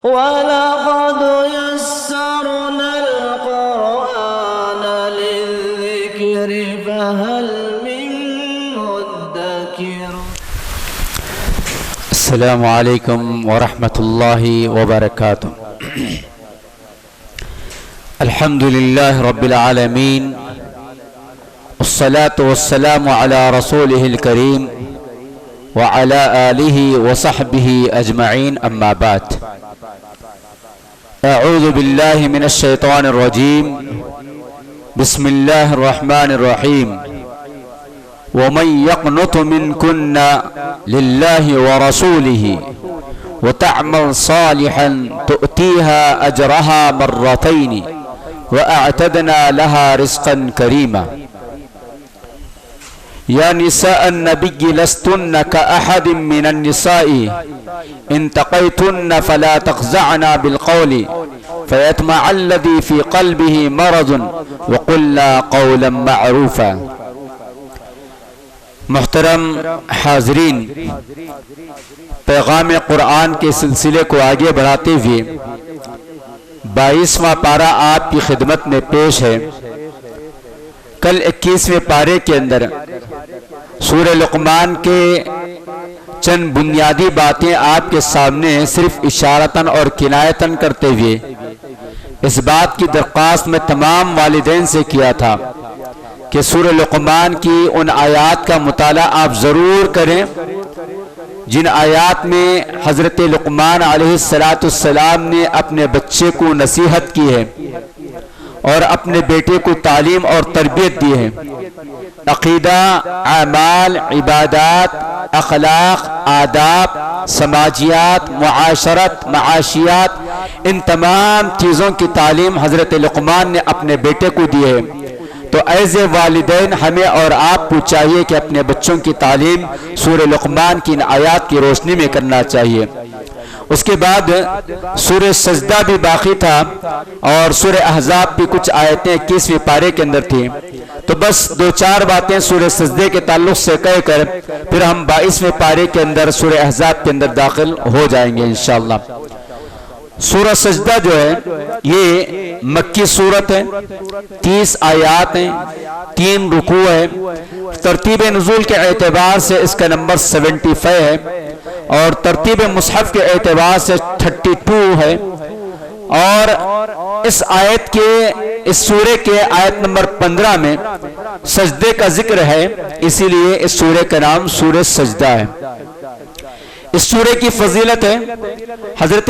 وَلَقَدْ يَسَّرْنَا الْقُرْآنَ لِلذِّكْرِ فَهَلْ مِن مُّدَّكِرٍ. السلام علیکم ورحمۃ اللہ وبرکاتہ. الحمد للہ رب العالمین والصلاة والسلام علی رسولہ الکریم وعلی آلہ وصحبہ اجمعین. اما بعد، اعوذ باللہ من الشیطان الرجیم. بسم اللہ الرحمن الرحیم. ومن يقنط منكن لله ورسوله وتعمل صالحا تؤتيها أجرها مرتين وأعتدنا لها رزقا كريما. يا نساء النبي لستن كأحد من النساء إن تقيتن فلا تخزعن بالقول فيطمع الذي في قلبه مرض وقلنا قولا معروفا. محترم حاضرین، پیغام قرآن کے سلسلے کو آگے بڑھاتے ہوئے 22واں پارہ آپ کی خدمت میں پیش ہے. کل 21ویں پارے کے اندر سورہ لقمان کے چند بنیادی باتیں آپ کے سامنے صرف اشارتاً اور کنایتاً کرتے ہوئے اس بات کی درخواست میں تمام والدین سے کیا تھا کہ سورہ لقمان کی ان آیات کا مطالعہ آپ ضرور کریں جن آیات میں حضرت لقمان علیہ السلام نے اپنے بچے کو نصیحت کی ہے اور اپنے بیٹے کو تعلیم اور تربیت دی ہے. عقیدہ، اعمال، عبادات، اخلاق، آداب، سماجیات، معاشرت، معاشیات، ان تمام چیزوں کی تعلیم حضرت لقمان نے اپنے بیٹے کو دی ہے. تو ایز والدین ہمیں اور آپ کو چاہیے کہ اپنے بچوں کی تعلیم سورہ لقمان کی ان آیات کی روشنی میں کرنا چاہیے. اس کے بعد سورہ سجدہ بھی باقی تھا اور سورہ احزاب کی کچھ آیتیں 21ویں پارے کے اندر تھیں. تو بس 2-4 باتیں سورہ سجدے کے تعلق سے کہہ کر پھر ہم 22ویں پارے کے اندر سورہ احزاب کے اندر داخل ہو جائیں گے انشاءاللہ. سورہ سجدہ جو ہے یہ مکی سورت ہے، 30 آیات ہیں، 3 رکوع ہے. ترتیب نزول کے اعتبار سے اس کا نمبر 75 ہے اور ترتیب مصحف کے اعتبار سے 32 ہے. اور اس آیت کے اس سورے کے آیت نمبر 15 میں سجدے کا ذکر ہے، اسی لیے اس سورے کا نام سورہ سجدہ ہے. اس سورے کی فضیلت ہے، حضرت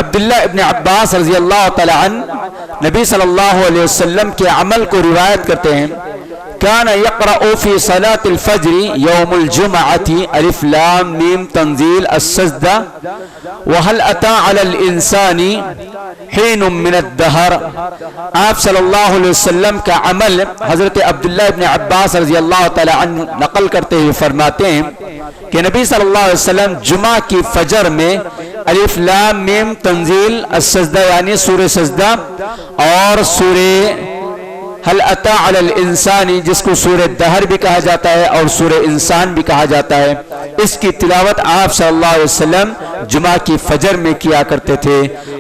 عبداللہ ابن عباس رضی اللہ تعالی عنہ نبی صلی اللہ علیہ وسلم کے عمل کو روایت کرتے ہیں. كان يقرأ في صلاة الفجر يوم الجمعة ألف لام ميم تنزيل السجدة وهل أتى على الإنسان حين من الدهر. آپ صلی اللہ علیہ وسلم کا عمل حضرت عبداللہ ابن عباس رضی اللہ تعالی عنہ نقل کرتے ہوئے فرماتے ہیں کہ نبی صلی اللہ علیہ وسلم جمعہ کی فجر میں الف لام میم تنزیل السجدہ یعنی سورہ سجدہ اور سورہ حل اتا علی الانسان جس کو سورہ دہر بھی کہا جاتا ہے اور سورہ انسان بھی کہا جاتا ہے، اس کی تلاوت آپ صلی اللہ علیہ وسلم جمعہ کی فجر میں کیا کرتے تھے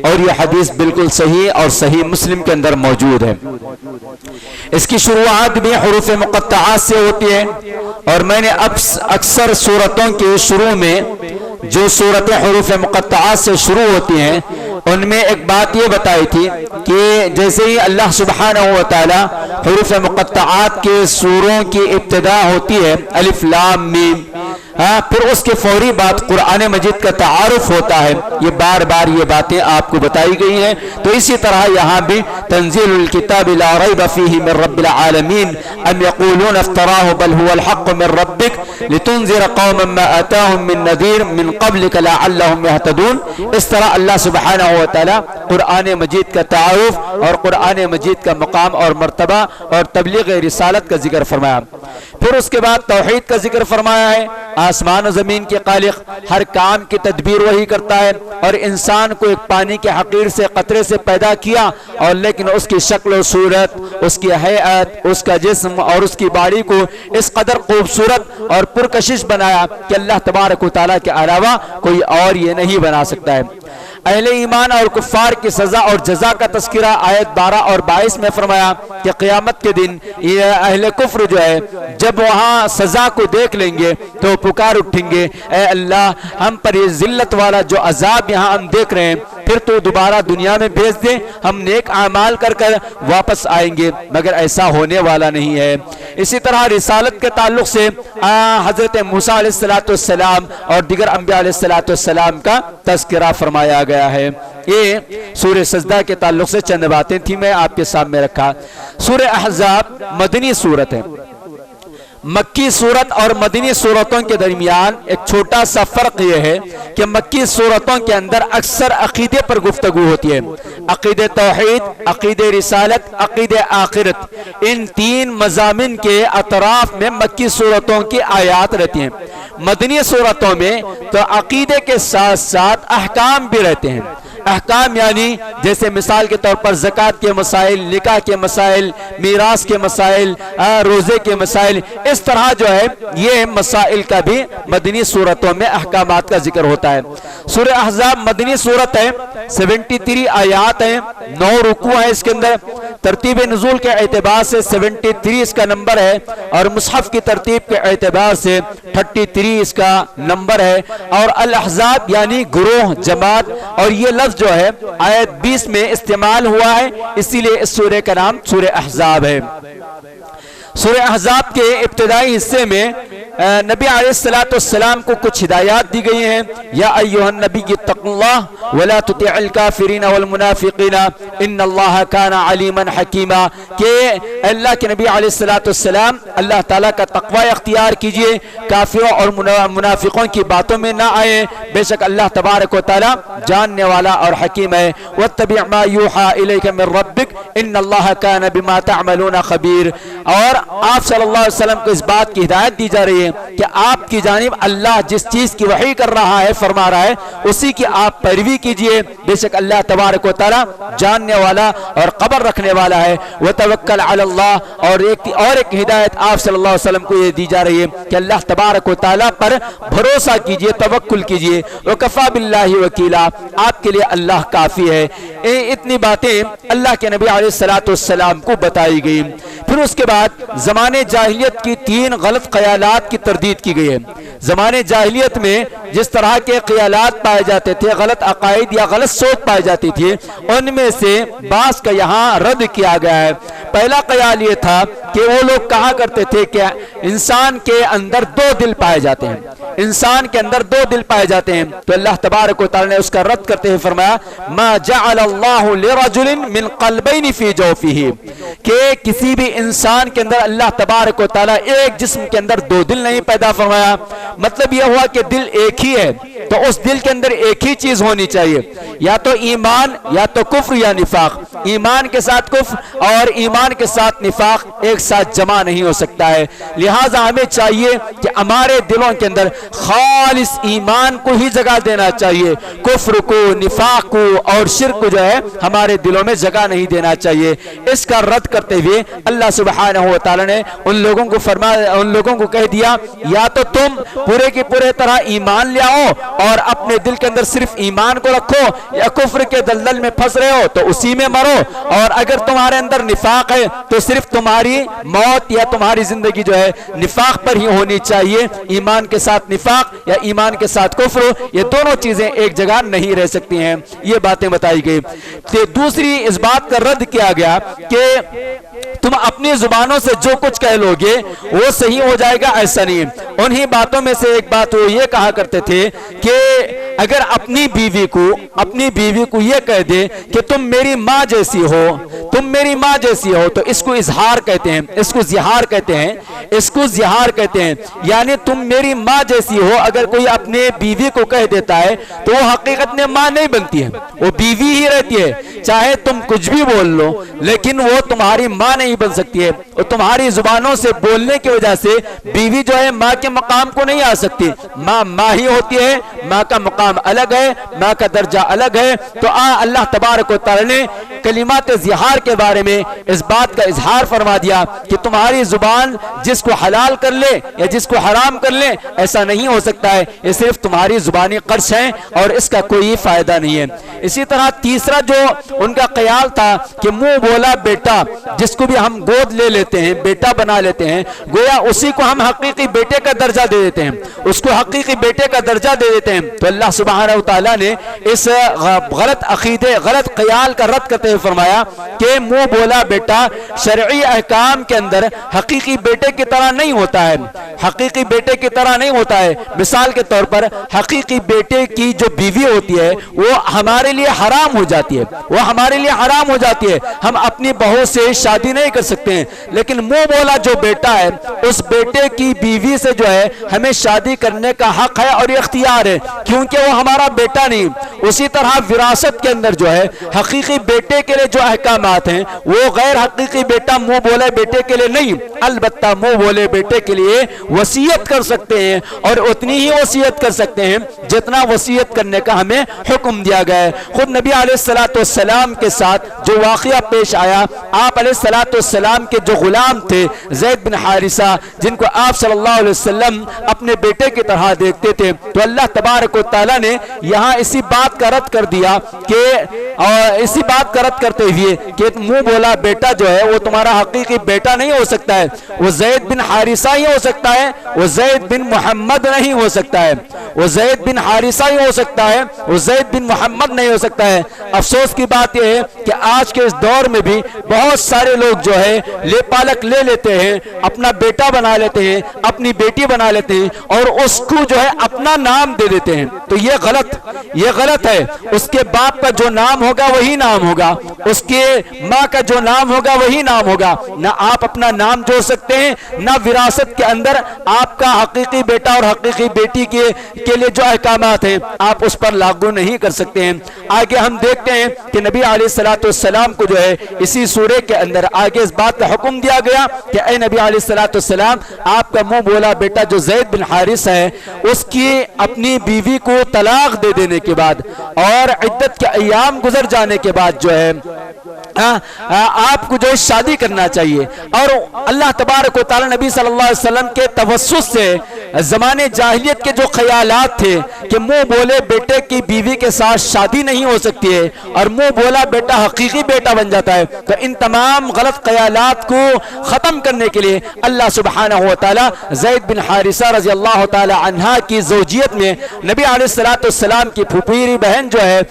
اور یہ حدیث بالکل صحیح اور صحیح مسلم کے اندر موجود ہے. اس کی شروعات بھی حروف مقطعات سے ہوتی ہے اور میں نے اکثر سورتوں کے شروع میں جو صورتیں حروف مقطعات سے شروع ہوتی ہیں ان میں ایک بات یہ بتائی تھی کہ جیسے ہی اللہ سبحانہ و تعالی حروف مقطعات کے سوروں کی ابتدا ہوتی ہے الف لام میم، پھر اس کے فوری بعد قرآن مجید کا تعارف ہوتا ہے. یہ بار بار یہ باتیں آپ کو بتائی گئی ہیں. تو اسی طرح یہاں بھی تنزیل الکتاب لا ریب فیہ من رب العالمین ام یقولون افتراہ بل هو الحق من ربک لتنذر قوما ما آتاهم من نذیر من قبلک لعلهم یہتدون. اس طرح اللہ سبحانہ و تعالی قرآن مجید کا تعارف اور قرآن مجید کا مقام اور مرتبہ اور تبلیغ رسالت کا ذکر فرمایا. پھر اس کے بعد توحید کا ذکر فرمایا ہے. آسمان و زمین کے خالق، ہر کام کی تدبیر وہی کرتا ہے اور انسان کو ایک پانی کے حقیر سے قطرے سے پیدا کیا اور لیکن اس کی شکل و صورت، اس کی حیات، اس کا جسم اور اس کی باڈی کو اس قدر خوبصورت اور پرکشش بنایا کہ اللہ تبارک و تعالیٰ کے علاوہ کوئی اور یہ نہیں بنا سکتا ہے. اہل ایمان اور کفار کی سزا اور جزا کا تذکرہ آیت 12 اور 22 میں فرمایا کہ قیامت کے دن یہ اہل کفر جو ہے جب وہاں سزا کو دیکھ لیں گے تو پکار اٹھیں گے، اے اللہ ہم پر یہ ذلت والا جو عذاب یہاں ہم دیکھ رہے ہیں پھر تو دوبارہ دنیا میں بھیج دے، ہم نیک اعمال کر کر واپس آئیں گے، مگر ایسا ہونے والا نہیں ہے۔ اسی طرح رسالت کے تعلق سے حضرت موسیٰ علیہ السلام اور دیگر انبیاء علیہ السلام کا تذکرہ فرمایا گیا ہے۔ یہ سورہ سجدہ کے تعلق سے چند باتیں تھی، میں آپ کے سامنے رکھا۔ سورہ احزاب مدنی سورت ہے۔ مکی صورت اور مدنی صورتوں کے درمیان ایک چھوٹا سا فرق یہ ہے کہ مکی صورتوں کے اندر اکثر عقیدے پر گفتگو ہوتی ہے، عقید توحید، عقید رسالت، عقید آخرت، ان تین مضامین کے اطراف میں مکی صورتوں کی آیات رہتی ہیں۔ مدنی صورتوں میں تو عقیدے کے ساتھ ساتھ احکام بھی رہتے ہیں۔ احکام یعنی جیسے مثال کے طور پر زکوٰۃ کے مسائل، نکاح کے مسائل، میراث کے مسائل، روزے کے مسائل، اس طرح جو ہے یہ مسائل کا بھی مدنی صورتوں میں احکامات کا ذکر ہوتا ہے۔ سورہ احزاب مدنی صورت ہے، 73 آیات ہیں، 9 رکوع ہیں اس کے اندر۔ ترتیب نزول کے اعتبار سے 73 اس کا نمبر ہے، اور مصحف کی ترتیب کے اعتبار سے 33 اس کا نمبر ہے۔ اور الاحزاب یعنی گروہ، جماعت، اور یہ لفظ جو ہے آیت 20 میں استعمال ہوا ہے، اسی لیے اس سورہ کا نام سورہ احزاب ہے۔ سورہ احزاب کے ابتدائی حصے میں نبی علیہ السلام کو کچھ ہدایات دی گئی ہیں۔ یا ایھا النبی اتق اللہ ولا تطع الکافرین والمنافقین ان اللہ کان علیما حکیما، کہ اللہ کے نبی علیہ السلام اللہ تعالیٰ کا تقوی اختیار کیجئے، کافروں اور منافقوں کی باتوں میں نہ آئے، بے شک اللہ تبارک و تعالیٰ جاننے والا اور حکیم ہے۔ واتبع ما یوحی الیک من ربک ان اللہ کان بما تعملون خبیر۔ اور آپ صلی اللہ علیہ وسلم کو اس بات کی ہدایت دی جا رہی ہے کہ آپ کی جانب اللہ جس چیز کی وحی کر رہا ہے، فرما رہا ہے، اسی کی آپ پیروی کیجئے، بے شک اللہ تبارک و تعالیٰ جاننے والا اور خبر رکھنے والا ہے۔ وتوکل علی اللہ، اور ایک ہدایت آپ صلی اللہ علیہ وسلم کو یہ دی جا رہی ہے کہ اللہ تبارک و تعالیٰ پر بھروسہ کیجئے، توکل کیجئے۔ وکفی باللہ وکیلا، آپ کے لیے اللہ کافی ہے۔ اتنی باتیں اللہ کے نبی علیہ السلام کو بتائی گئی۔ پھر اس کے بعد زمانے جاہلیت کی 3 غلط خیالات کی تردید کی گئی ہے۔ زمانے جاہلیت میں جس طرح کے خیالات پائے جاتے تھے، غلط عقائد یا غلط سوچ پائی جاتی تھی، ان میں سے بعض کا یہاں رد کیا گیا ہے۔ پہلا خیال یہ تھا کہ وہ لوگ کہا کرتے تھے کہ انسان کے اندر 2 دل پائے جاتے ہیں، انسان کے اندر 2 دل پائے جاتے ہیں، تو اللہ تبارک و تعالی نے اس کا رد کرتے ہوئے فرمایا ما جعل اللہ لرجل من قلبین فی جوفہ، کہ کسی بھی انسان کے اندر اللہ تبارک و تعالی ایک جسم کے اندر 2 دل نہیں پیدا فرمایا۔ مطلب یہ ہوا کہ دل ایک ہی ہے، تو اس دل کے اندر ایک ہی چیز ہونی چاہیے، یا تو ایمان یا تو کفر یا نفاق، ایمان کے ساتھ کفر اور ایمان کے ساتھ نفاق ایک ساتھ جمع نہیں ہو سکتا ہے۔ لہٰذا ہمیں چاہیے کہ ہمارے دلوں کے اندر خالص ایمان کو ہی جگہ دینا چاہیے، کفر کو، نفاق کو اور شرک کو جو ہے ہمارے دلوں میں جگہ نہیں دینا چاہیے۔ اس کا رد کرتے ہوئے اللہ سبحانہ و تعالی نے ان لوگوں کو کہہ دیا یا تو تم پورے کی پورے طرح ایمان لے آؤ اور اپنے دل کے اندر صرف ایمان کو رکھو، یا کفر کے دلدل میں پھنس رہے ہو تو اسی میں مرو، اور اگر تمہارے اندر نفاق ہے تو صرف تمہاری موت یا تمہاری زندگی جو ہے نفاق پر ہی ہونی چاہیے، ایمان کے ساتھ نفاق یا ایمان کے ساتھ کفر، یہ دونوں چیزیں ایک جگہ نہیں رہ سکتی ہیں۔ یہ باتیں بتائی گئی۔ دوسری اس بات کا رد کیا گیا کہ تم اپنی زبانوں سے جو کچھ کہہ لو گے وہ صحیح ہو جائے گا، ایسا نہیں۔ انہی باتوں میں سے ایک بات وہ یہ کہا کرتے تھے کہ اگر اپنی بیوی کو یہ کہہ دے کہ تم میری ماں جیسی ہو، تم میری ماں جیسی ہو، تو اس کو اظہار کہتے ہیں، اس کو زہار کہتے ہیں، اس کو زہار کہتے ہیں، یعنی تم میری ماں جیسی ہو اگر کوئی اپنے بیوی کو کہہ دیتا ہے تو وہ حقیقت میں ماں نہیں بنتی ہے، وہ بیوی ہی رہتی ہے، چاہے تم کچھ بھی بول لو لیکن وہ تمہاری ماں نہیں بن سکتی ہے، اور تمہاری زبانوں سے بولنے کی وجہ سے بیوی جو ہے ماں کے مقام کو نہیں آ سکتی، ماں ہی ہوتی ہے، ماں کا مقام الگ ہے، ماں کا درجہ الگ ہے۔ تو اللہ تبارک و تعالی نے کلمات زہار کے بارے میں اس بات کا اظہار فرما دیا کہ تمہاری زبان جس کو حلال کر لے یا جس کو حرام کر لے ایسا نہیں ہو سکتا ہے، یہ صرف تمہاری زبانی قرض ہے اور اس کا کوئی فائدہ نہیں ہے۔ اسی طرح تیسرا جو ان کا خیال تھا کہ منہ بولا بیٹا جس کو بھی ہم گود لے لیتے ہیں، بیٹا بنا لیتے ہیں، گویا اسی کو ہم حقیقی بیٹے کا درجہ دے دیتے ہیں، اس کو حقیقی بیٹے کا درجہ دے دیتے ہیں۔ تو اللہ سبحانہ وتعالیٰ نے اس غلط عقیدے، غلط خیال کا رد کرتے ہوئے فرمایا کہ منہ بولا بیٹا شرعی احکام کے اندر حقیقی بیٹے کی طرح نہیں ہوتا ہے، حقیقی بیٹے کی طرح نہیں ہوتا ہے۔ مثال کے طور پر حقیقی بیٹے کی جو بیوی ہوتی ہے وہ ہمارے لیے حرام ہو جاتی ہے، وہ ہمارے لیے حرام ہو جاتی ہے، ہم اپنی بہو سے شادی نہیں کر سکتے ہیں، لیکن منہ بولا جو بیٹا ہے اس بیٹے کی بیوی سے جو ہے ہمیں شادی کرنے کا حق ہے اور اختیار ہے، کیونکہ وہ ہمارا بیٹا نہیں۔ اسی طرح وراثت کے اندر جو ہے حقیقی بیٹے کے لیے جو احکامات ہیں وہ غیر حقیقی بیٹا منہ بولے بیٹے کے لیے نہیں، البتہ منہ بولے بیٹے کے لیے وصیت کر سکتے ہیں اور اتنی ہی وصیت کر سکتے ہیں جتنا وصیت کرنے کا ہمیں حکم دیا گیا ہے۔ خود نبی علیہ السلام کے ساتھ جو واقعہ پیش آیا، آپ علیہ السلام کے جو غلام تھے زید بن حارثہ جن کو آپ صلی اللہ علیہ وسلم اپنے بیٹے کی طرح دیکھتے تھے، تو اللہ تبارک و تعالیٰ نے یہاں اسی بات کا رد کر دیا کہ اسی بات کا رد کرتے ہوئے کہ منہ بولا بیٹا جو ہے وہ تمہارا حقیقی بیٹا نہیں ہو سکتا ہے، وہ زید بن حارثہ ہی ہو سکتا ہے، وہ زید بن محمد نہیں ہو سکتا ہے، وہ زید بن حارثہ ہی ہو سکتا ہے، وہ زید بن محمد نہیں ہو سکتا ہے۔ افسوس کی بات یہ ہے کہ آج کے اس دور میں بھی بہت سارے لوگ جو ہے لے پالک لے لیتے ہیں، اپنا بیٹا بنا لیتے ہیں، اپنی بیٹی بنا لیتے ہیں اور اس کو جو ہے اپنا نام دے دیتے ہیں، تو یہ غلط ہے۔ اس کے باپ کا جو نام ہوگا وہی نام ہوگا، اس کے ماں کا جو نام ہوگا وہی نام ہوگا، نہ آپ اپنا نام جوڑ سکتے ہیں، نہ وراثت کے اندر آپ کا حقیقی بیٹا اور حقیقی بیٹی کے لیے جو احکامات ہیں آپ اس پر لاگو نہیں کر سکتے ہیں۔ آگے ہم دیکھتے ہیں کہ نبی علیہ السلام کو جو ہے اسی سورے کے اندر آگے اس بات کا حکم دیا گیا کہ اے نبی علیہ السلام آپ کا منہ بولا بیٹا جو زید بن حارث ہے اس کی اپنی بیوی کو طلاق دے دینے کے بعد اور عدت کے ایام گزر جانے کے بعد جو ہے آپ کو جو ہے شادی کرنا چاہیے۔ اور اللہ تبارک و تعالی نبی صلی اللہ علیہ وسلم کے توسط سے زمانے جاہلیت کے جو خیالات تھے کہ منہ بولے بیٹے کی بیوی کے ساتھ شادی نہیں ہو سکتی ہے اور منہ بولا بیٹا حقیقی بیٹا بن جاتا ہے، تو ان تمام غلط خیالات کو ختم کرنے کے لیے اللہ سبحانہ و تعالی زید بن حارثہ رضی اللہ تعالی عنہ کی زوجیت میں نبی علیہ السلام کی پھوپھیری بہن جو ہے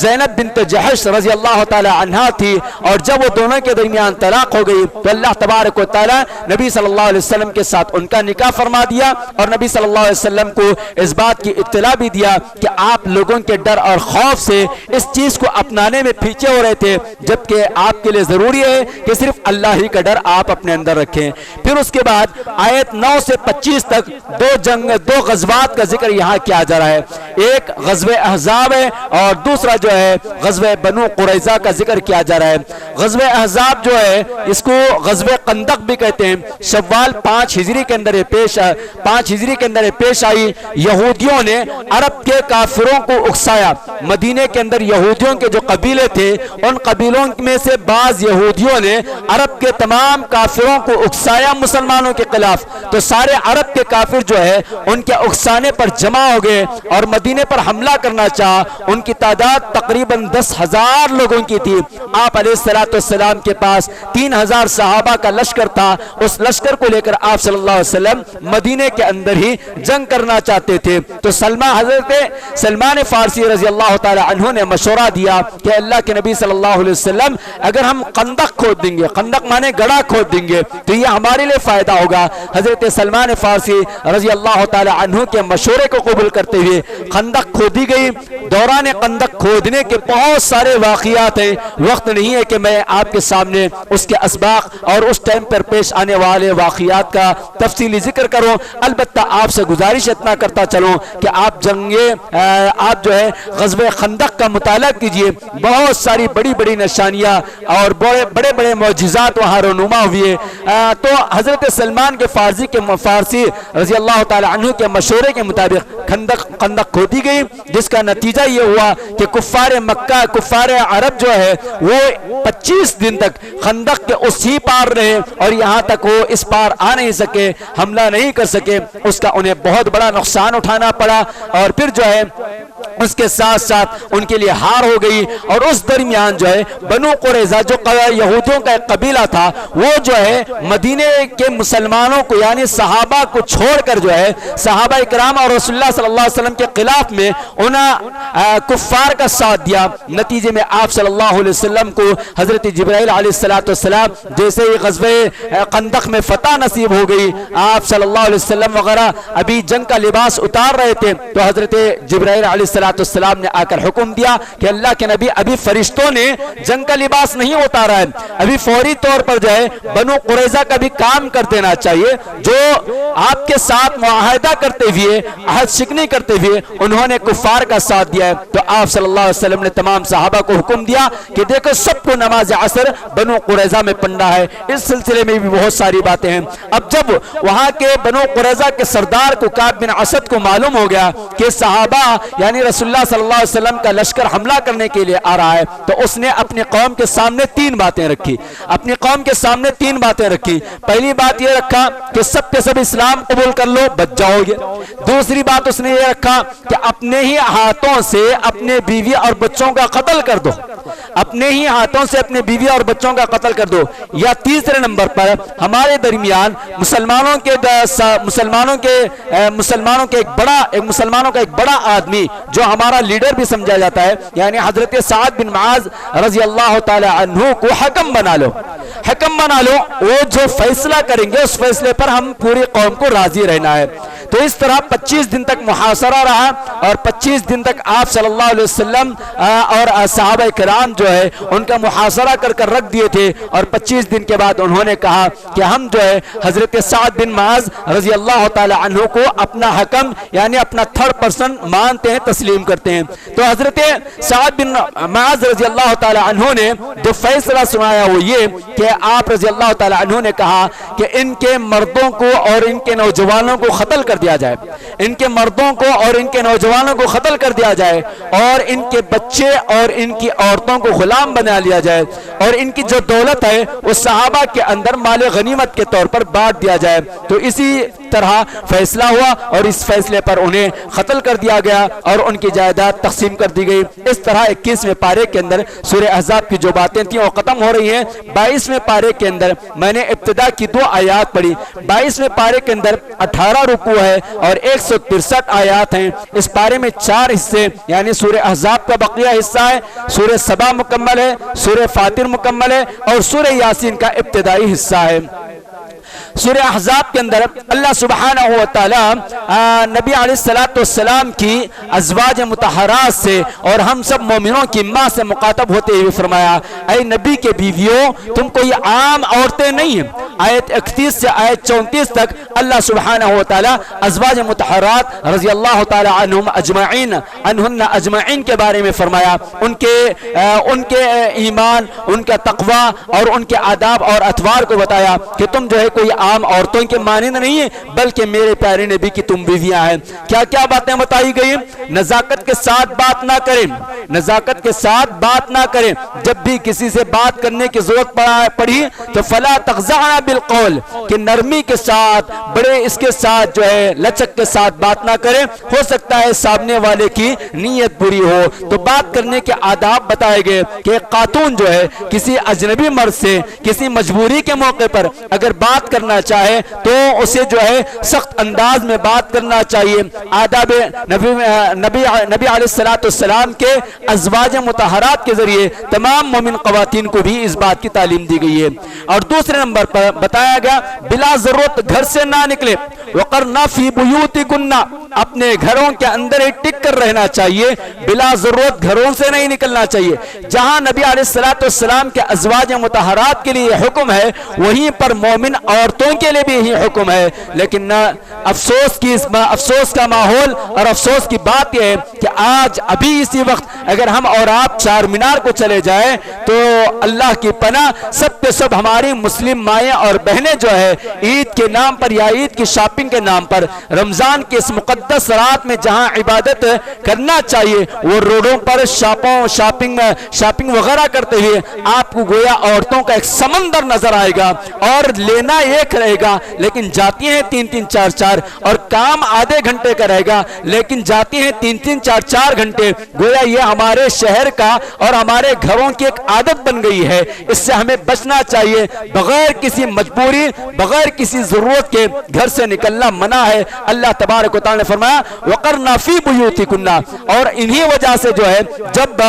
زینب بنت جحش رضی اللہ تعالی عنہ تھی، اور جب وہ دونوں کے درمیان طلاق ہو گئی تو اللہ تبارک و تعالی نبی صلی اللہ علیہ وسلم کے ساتھ ان کا نکاح فرما دیا اور نبی صلی اللہ علیہ وسلم کو اس بات کی اطلاع بھی دیا کہ آپ لوگوں کے ڈر اور خوف سے اس چیز کو اپنانے میں پیچھے ہو رہے تھے، جبکہ آپ کے لیے ضروری ہے کہ صرف اللہ ہی کا ڈر آپ اپنے اندر رکھیں۔ پھر اس کے بعد آیت 9 سے 25 تک دو غزوات کا ذکر یہاں کیا جا رہا ہے، ایک غزوہ احزاب ہے اور دوسرا جو ہے غزوہ بنو قریظہ کا ذکر کیا جا رہا ہے۔ غزوہ احزاب جو ہے اس کو غزوہ خندق بھی کہتے ہیں، شوال 5 ہجری کے اندر پیش آئی۔ یہودیوں نے عرب کے کافروں کو اکسایا، مدینے کے اندر یہودیوں کے جو قبیلے تھے ان قبیلوں میں سے بعض یہودیوں نے عرب کے تمام کافروں کو اکسایا مسلمانوں کے خلاف، تو سارے عرب کے کافر جو ہے ان کے اکسانے پر جمع ہو گئے اور مدینے پر حملہ کرنا چاہا۔ ان کی تعداد تقریباً 10,000 لوگوں کی تھی۔ آپ علیہ السلام کے پاس 3,000 صحابہ کا لشکر تھا، اس لشکر کو لے کر آپ صلی اللہ علیہ وسلم مدینے کے اندر ہی جنگ کرنا چاہتے تھے، تو حضرت سلمان فارسی رضی اللہ تعالی عنہ نے مشورہ دیا کہ اللہ کے نبی صلی اللہ علیہ وسلم اگر ہم خندق کھود دیں گے، خندق مانے گڑھا کھود دیں گے تو یہ ہمارے لیے فائدہ ہوگا۔ حضرت سلمان فارسی رضی اللہ تعالی عنہ کے مشورے کو قبول کرتے ہوئے خندق کھودی گئی۔ دوران خندق کھودنے کے بہت سارے واقعات ہیں، وقت نہیں ہے کہ میں آپ کے سامنے اس کے اسباق اور اس ٹائم پر پیش آنے والے واقعات کا تفصیلی ذکر کروں، البتہ آپ سے گزارش اتنا کرتا چلوں کہ آپ جو ہے غزوہ خندق کا مطالعہ کیجئے، بہت ساری بڑی بڑی نشانیاں اور بڑے بڑے معجزات وہاں رونما ہوئے۔ تو حضرت سلمان کے فارسی رضی اللہ تعالی عنہ کے مشورے کے مطابق خندق کھودی گئی، جس کا نتیجہ یہ ہوا کہ کفار مکہ، کفار عرب جو ہے وہ 25 دن تک خندق کے اسی پار رہے اور یہاں تک وہ اس پار آ نہیں سکے، حملہ نہیں کر سکے، اس کا انہیں بہت بڑا نقصان اٹھانا پڑا، اور پھر جو ہے اس کے ساتھ ساتھ ان کے لیے ہار ہو گئی۔ اور اس درمیان جو ہے بنو قریظہ جو یہودیوں کا ایک قبیلہ تھا، وہ جو ہے مدینے کے مسلمانوں کو یعنی صحابہ کو چھوڑ کر جو ہے صحابہ اکرام اور رسول اللہ صلی اللہ علیہ وسلم کے خلاف میں انہیں کفار کا ساتھ دیا۔ نتیجے میں آپ صلی اللہ علیہ وسلم کو حضرت جبرائیل علیہ السلام جیسے ہی غزوہ خندق میں فتح نصیب ہو گئی، آپ صلی اللہ علیہ وسلم وغیرہ ابھی جنگ کا لباس اتار رہے تھے، تو حضرت جبرائیل علیہ السلام نے آ کر حکم دیا کہ اللہ کے نبی ابھی فرشتوں نے جنگ کا لباس نہیں اتارا ہے، ابھی فوری طور پر جو ہے بنو قریظہ کا بھی کام کر دینا چاہیے، جو آپ کے ساتھ معاہدہ کرتے ہوئے عہد شکنی کرتے ہوئے انہوں نے کفار کا ساتھ دیا ہے۔ تو آپ صلی اللہ علیہ وسلم نے تمام صحابہ کو حکم دیا کہ دیکھو سب کو نماز عصر بنو قریظہ میں پڑھنا ہے۔ اس سلسلے میں بھی بہت ساری باتیں ہیں۔ اب جب وہاں کے بنو قریظہ کے سردار کو کعب بن اسد کو معلوم ہو گیا کہ صحابہ یعنی رسول اللہ صلی اللہ علیہ وسلم کا لشکر حملہ کرنے کے لیے آ رہا ہے، تو اس نے اپنی قوم کے سامنے تین باتیں رکھی، اپنی قوم کے سامنے تین باتیں رکھی۔ پہلی بات یہ رکھا کہ سب کے سب اسلام قبول کر لو، بچ جاؤ گے۔ دوسری بات اس نے یہ رکھا کہ اپنے ہی ہاتھوں سے اپنے بیوی اور بچوں کا قتل کر دو، اپنے ہی ہاتھوں سے اپنے بیوی اور بچوں کا قتل کر دو۔ یا تیسرے نمبر پر ہمارے درمیان مسلمانوں کا ایک بڑا آدمی جو ہمارا لیڈر بھی سمجھا جاتا ہے یعنی حضرت سعد بن معاذ رضی اللہ تعالی عنہ کو حکم بنا لو، حکم بنا لو، وہ جو فیصلہ کریں گے اس فیصلے پر ہم پوری قوم کو راضی رہنا ہے۔ تو اس طرح 25 دن تک محاصرہ رہا اور 25 دن تک آپ صلی اللہ علیہ وسلم اور صحابہ کرام جو ہے ان کا محاصرہ کر کر رکھ دیے تھے، اور 25 دن کے بعد انہوں نے کہا کہ ہم جو ہے حضرت سعد بن معاذ رضی اللہ تعالی عنہ کو اپنا حکم یعنی اپنا تھرڈ پرسن مانتے ہیں، تسلیم کرتے ہیں۔ تو حضرت سعد بن معاذ رضی اللہ تعالی عنہ نے جو فیصلہ سنایا وہ یہ کہ آپ رضی اللہ تعالی عنہ نے کہا کہ ان کے مردوں کو اور ان کے نوجوانوں کو قتل کر دیا جائے، ان کے مردوں کو اور ان کے نوجوانوں کو قتل کر دیا جائے، اور ان کے بچے اور ان کی عورتوں کو غلام بنا لیا جائے، اور ان کی جو دولت ہے وہ صحابہ کے اندر مال غنیمت کے طور پر بانٹ دیا جائے۔ تو اسی طرح فیصلہ ہوا اور اس فیصلے پر انہیں قتل کر دیا گیا اور ان کی جائیداد تقسیم کر دی گئی۔ اس طرح 21ویں پارے کے اندر سورہ احزاب کی جو باتیں تھیں وہ ختم ہو رہی ہیں۔ 22ویں پارے کے اندر میں نے ابتدا کی 2 آیات پڑھی۔ 22ویں پارے کے اندر 18 رکوع ہے اور 163 آیات ہیں۔ اس پارے میں 4 حصے یعنی سورہ احزاب کا بقیہ حصہ ہے، سورہ سبا مکمل ہے، سورہ فاطر مکمل ہے اور سورہ یاسین کا ابتدائی حصہ ہے۔ سورہ احزاب کے اندر اللہ سبحانہ و تعالی نبی علیہ السلام کی ازواج مطہرات سے اور ہم سب مومنوں کی ماں سے مخاطب ہوتے ہوئے فرمایا، اے نبی کے بیویوں تم کوئی عام عورتیں نہیں ہیں۔ آیت 31 سے آیت 34 تک اللہ سبحانہ و تعالی ازواج مطہرات رضی اللہ تعالی عنہم اجمعین کے بارے میں فرمایا، ان کے ایمان، ان کا تقوی اور ان کے آداب اور اطوار کو بتایا کہ تم جو ہے کوئی عام عورتوں کے مانند نہیں ہے بلکہ میرے پیارے نبی کی تم بیویاں ہیں۔ کیا کیا باتیں بتائی گئی؟ نزاکت کے ساتھ بات نہ کریں، نزاکت کے ساتھ بات نہ کریں، جب بھی کسی سے بات کرنے کی ضرورت پڑی تو فلا تخضعن بالقول، کہ نرمی کے ساتھ بڑے اس کے ساتھ جو ہے لچک کے ساتھ بات نہ کریں، ہو سکتا ہے سامنے والے کی نیت بری ہو۔ تو بات کرنے کے آداب بتائے گئے کہ خاتون جو ہے کسی اجنبی مرد سے کسی مجبوری کے موقع پر اگر بات کرنا چاہے تو اسے جو ہے سخت انداز میں بات کرنا چاہیے۔ آداب نبی علیہ السلام کے ازواج مطہرات کے ذریعے تمام مومن خواتین کو بھی اس بات کی تعلیم دی گئی ہے۔ اور دوسرے نمبر پر بتایا گیا بلا ضرورت گھر سے نہ نکلے، وقرنا فی بیوتکن، اپنے گھروں کے اندر ہی ٹک کر رہنا چاہیے، بلا ضرورت گھروں سے نہیں نکلنا چاہیے۔ جہاں نبی علیہ السلام کے ازواج مطہرات کے لیے حکم ہے وہیں پر مومن عورتوں کے لیے بھی یہی حکم ہے، لیکن افسوس کا ماحول اور افسوس کی بات یہ ہے کہ آج ابھی اسی وقت اگر ہم اور آپ چار مینار کو چلے جائیں تو اللہ کی پناہ سب پہ سب ہماری مسلم مائیں اور بہنیں جو ہے عید کے نام پر یا عید کی شاپنگ کے نام پر رمضان کے اس مقدس مقدس رات میں جہاں عبادت کرنا چاہیے وہ روڈوں پر شاپنگ وغیرہ کرتے ہوئے آپ کو گویا عورتوں کا ایک سمندر نظر آئے گا، اور لینا ایک رہے گا لیکن جاتی ہیں 3-3 4-4، اور کام آدھے گھنٹے کا رہے گا لیکن جاتی ہیں 3-3 4-4 گھنٹے۔ گویا یہ ہمارے شہر کا اور ہمارے گھروں کی ایک عادت بن گئی ہے، اس سے ہمیں بچنا چاہیے۔ بغیر کسی مجبوری، بغیر کسی ضرورت کے گھر سے نکلنا منع ہے۔ اللہ تبارک و تعالی نے فرمایا وَقَرْنَا فِي بُيُوتِكُنَّ، اور انہی وجہ سے جو ہے جب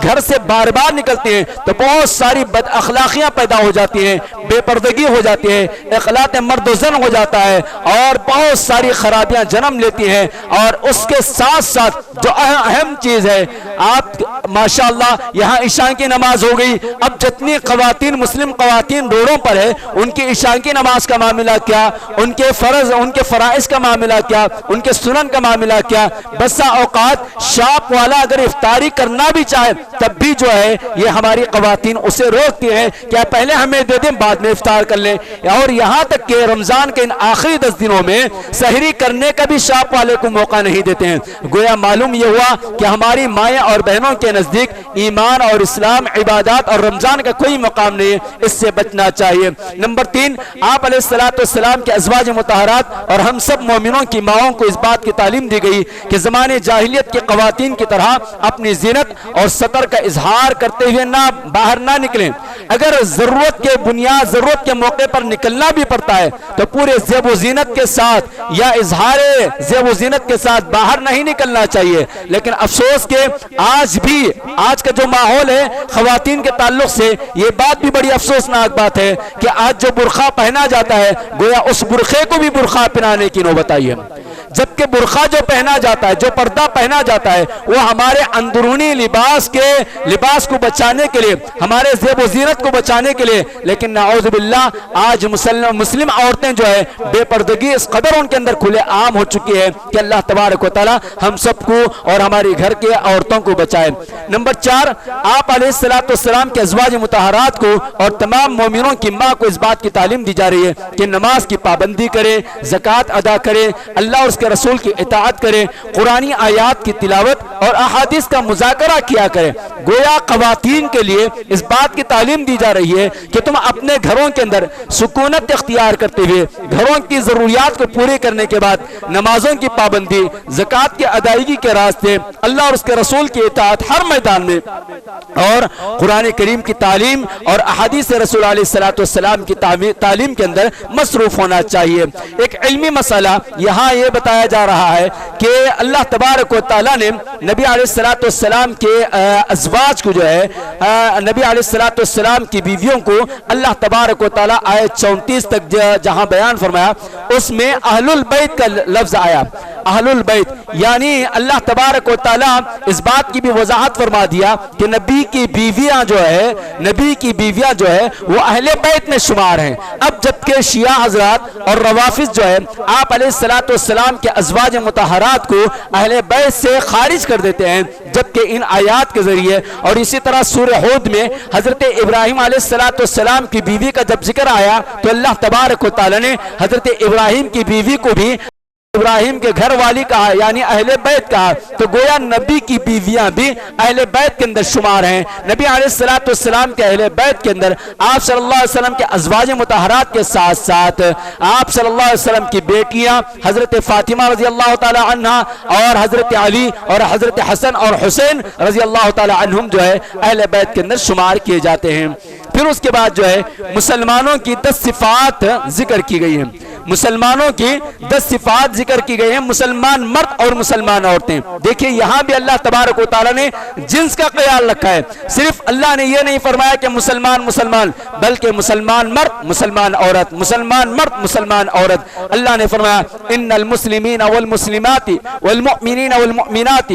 گھر سے بار بار نکلتے ہیں تو بہت ساری بد اخلاقیاں پیدا ہو جاتی ہیں، بے پردگی ہو جاتی ہے، اخلاق مرد و زن ہو جاتا ہے، اور بہت ساری خرابیاں جنم لیتی ہیں۔ اور اس کے ساتھ ساتھ جو اہم چیز ہے، آپ ماشاءاللہ یہاں عشاء کی نماز ہو گئی، اب جتنی خواتین مسلم خواتین روڈوں پر ہے ان کی عشاء کی نماز کا معاملہ کیا، ان کے فرض ان کے فرائض کا معاملہ کیا، ان کے سنن کا معاملہ کیا۔ بسا اوقات شاپ والا اگر افطاری کرنا بھی چاہے تب بھی جو ہے یہ ہماری خواتین اسے روکتی ہیں کہ پہلے ہمیں دے دیں بعد میں افطار کر لیں، اور یہاں تک کہ رمضان کے ان آخری 10 دنوں میں سحری کرنے کا بھی شاپ والے کو موقع نہیں دیتے ہیں۔ گویا معلوم یہ ہوا کہ ہماری مائیں اور بہنوں کے نزدیک ایمان اور اسلام، عبادات اور رمضان کا کوئی مقام نہیں ہے، اس سے بچنا چاہیے۔ نمبر 3، آپ علیہ السلام کے ازواج مطہرات اور ہم سب مومنوں کی ماؤں کو اس بات کی تعلیم دی گئی کہ زمانے جاہلیت کی خواتین کی طرح اپنی زینت اور ستر کا اظہار کرتے ہوئے باہر نہ نکلیں۔ اگر ضرورت کے بنیاد ضرورت کے موقع پر نکلنا بھی پڑتا ہے تو پورے زیب و زینت کے ساتھ یا اظہار زیب و زینت کے ساتھ باہر نہیں نکلنا چاہیے۔ لیکن افسوس کہ آج کا جو ماحول ہے خواتین کے تعلق سے، یہ بات بھی بڑی افسوسناک بات ہے کہ آج جو برقع پہنا جاتا ہے گویا اس برقعے کو بھی برقع پہنانے کی نوبت آئی ہے، جبکہ برقع جو پہنا جاتا ہے، جو پردہ پہنا جاتا ہے وہ ہمارے اندرونی لباس کو بچانے کے لیے، ہمارے زیب و زینت کو بچانے کے لیے، لیکن نعوذ باللہ آج مسلم عورتیں جو ہے بے پردگی اس قدر ان کے اندر کھلے عام ہو چکی ہے کہ اللہ تبارک و تعالی ہم سب کو اور ہماری گھر کے عورتوں کو بچائے۔ نمبر 4، آپ علیہ السلام کے ازواج مطہرات کو اور تمام مومنوں کی ماں کو اس بات کی تعلیم دی جا رہی ہے کہ نماز کی پابندی کرے، زکوٰۃ ادا کرے، اللہ اور اس کے رسول کی اطاعت کرے، قرآنی آیات کی تلاوت اور احادیث کا مذاکرہ کیا کرے۔ گویا خواتین کے لیے اس بات کی تعلیم دی جا رہی ہے کہ تم اپنے گھروں کے اندر سکونت اختیار کرتے ہوئے گھروں کی ضروریات کو پوری کرنے کے بعد نمازوں کی پابندی، زکوٰۃ کی ادائیگی کے راستے، اللہ اور اس کے رسول کی اطاعت ہر میدان میں، اور قرآن کریم کی تعلیم اور احادیث رسول علیہ السلام کی تعلیم کے اندر مصروف ہونا چاہیے۔ ایک علمی مسئلہ یہاں یہ بتایا جا رہا ہے کہ اللہ تبارک و تعالیٰ نے نبی علیہ السلام کے ازواج کو جو ہے نبی علیہ السلام کی بیویوں کو اللہ تبارک و تعالیٰ آیت 34 تک جہاں بیان فرمایا اس میں اہل البیت کا لفظ آیا۔ اہل البیت یعنی اللہ تبارک و تعالیٰ اس بات کی بھی وضاحت فرما دیا کہ نبی کی بیویاں جو ہے وہ اہل بیت میں شمار ہیں۔ اب جبکہ شیعہ حضرات اور روافض جو ہے آپ علیہ السلام کے ازواج مطہرات کو اہل بیت سے خارج کر دیتے ہیں، جبکہ ان آیات کے ذریعے اور اسی طرح سورہ ہود میں حضرت ابراہیم علیہ السلام کی بیوی کا جب ذکر آیا تو اللہ تبارک و تعالیٰ نے حضرت ابراہیم کی بیوی کو بھی ابراہیم کے گھر والی کہا، یعنی اہل بیت کہا۔ تو گویا نبی کی بیویاں بھی اہل بیت کے اندر شمار ہیں۔ نبی علیہ السلام کے اہل بیت کے اندر آپ صلی اللہ علیہ وسلم کے ازواج مطہرات کے ساتھ ساتھ آپ صلی اللہ علیہ وسلم کی بیٹیاں حضرت فاطمہ رضی اللہ تعالی عنہ اور حضرت علی اور حضرت حسن اور حسین رضی اللہ تعالی عنہم جو ہے اہل بیت کے اندر شمار کیے جاتے ہیں۔ پھر اس کے بعد جو ہے مسلمانوں کی 10 صفات ذکر کی گئی ہیں، مسلمانوں کی 10 صفات ذکر کی گئی ہیں، مسلمان مرد اور مسلمان عورتیں۔ دیکھیں یہاں بھی اللہ تبارک و تعالیٰ نے جنس کا خیال رکھا ہے، صرف اللہ نے یہ نہیں فرمایا کہ مسلمان بلکہ مسلمان مرد مسلمان عورت، مسلمان مرد مسلمان عورت۔ اللہ نے فرمایا ان المسلمین والمسلمات والمؤمنین والمؤمنات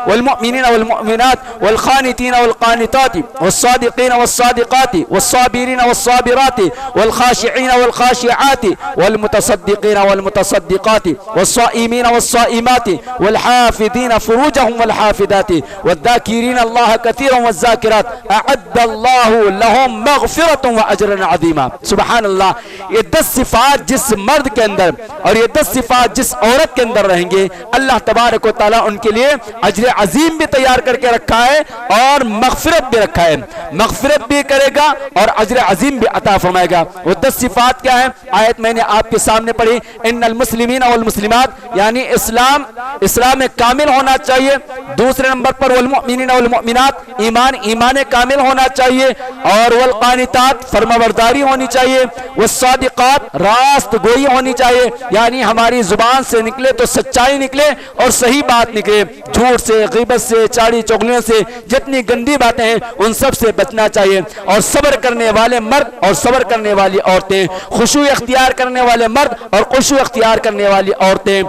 والمؤمنین والمؤمنات والقانتین والقانتات والصادقین والصادقات والصابرین والصابرات والخاشعین والخاشعات والخاشعات والمتصدقين والمتصدقات والصائمين والصائمات والحافظين فروجهم والحافظات والذاكرين الله كثيرا والذاكرات أعد الله لهم مغفرة وأجرا عظيما. سبحان اللہ. یہ 10 صفات جس مرد کے اندر اور یہ 10 صفات جس عورت کے اندر رہیں گے اللہ تبارک و تعالیٰ ان کے لیے اجر عظیم بھی تیار کر کے رکھا ہے اور مغفرت بھی رکھا ہے. مغفرت بھی کرے گا اور اجر عظیم بھی عطا فرمائے گا. وہ 10 صفات کیا ہیں؟ آیت میں نے آپ کے سامنے پڑھی. ان المسلمین والمسلمات یعنی اسلام کامل ہونا چاہیے. دوسرے نمبر پر والمؤمنین والمؤمنات ایمان کامل ہونا چاہیے. اور والقانتات فرمانبرداری ہونی چاہیے. والصادقات راست گوئی ہونی چاہیے یعنی ہماری زبان سے نکلے تو سچائی نکلے اور صحیح بات نکلے. جھوٹ سے، غیبت سے، چاڑی چغلیوں سے، جتنی گندی باتیں ہیں ان سب سے بچنا چاہیے. اور صبر کرنے والے مرد اور صبر کرنے والی عورتیں، خشوع اختیار کرنے والے مرد اور خشوع اختیار کرنے والی عورتیں.